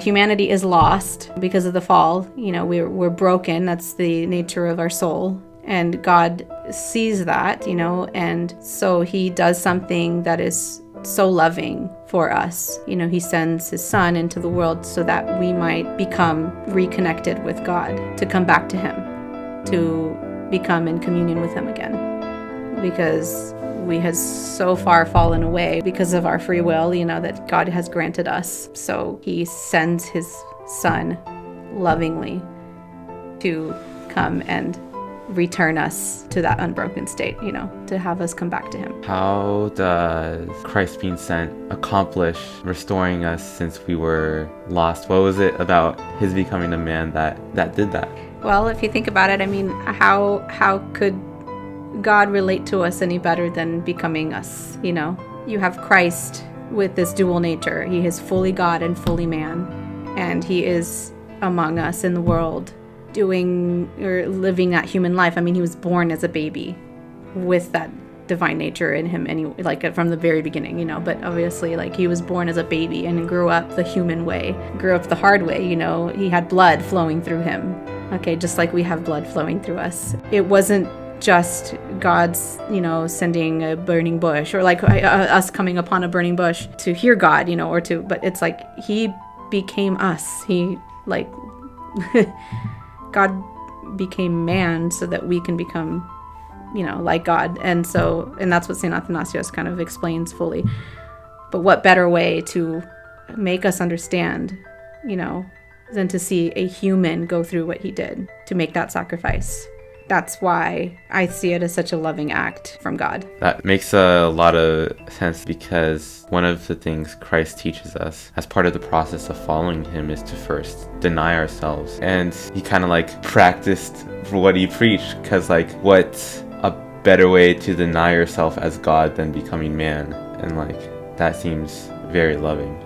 Humanity is lost because of the fall. We're broken. That's the nature of our soul. And God sees that, and so he does something that is so loving for us. He sends his son into the world so that we might become reconnected with God, to come back to him, to become in communion with him again. Because we have so far fallen away because of our free will, that God has granted us. So he sends his son lovingly to come and return us to that unbroken state, to have us come back to him. How does Christ being sent accomplish restoring us since we were lost? What was it about his becoming a man that did that? Well, if you think about it, how could God relate to us any better than becoming us? You have Christ with this dual nature. He is fully God and fully man, and he is among us in the world, doing or living that human life. He was born as a baby with that divine nature in him, from the very beginning, but obviously, he was born as a baby and grew up the human way, grew up the hard way. He had blood flowing through him, just like we have blood flowing through us. It wasn't just God's, sending a burning bush, or us coming upon a burning bush to hear God, but it's he became us. God became man so that we can become, like God. And that's what St. Athanasius kind of explains fully. But what better way to make us understand, than to see a human go through what he did, to make that sacrifice. That's why I see it as such a loving act from God. That makes a lot of sense, because one of the things Christ teaches us as part of the process of following him is to first deny ourselves. And he kind of practiced what he preached, because what's a better way to deny yourself as God than becoming man? And that seems very loving.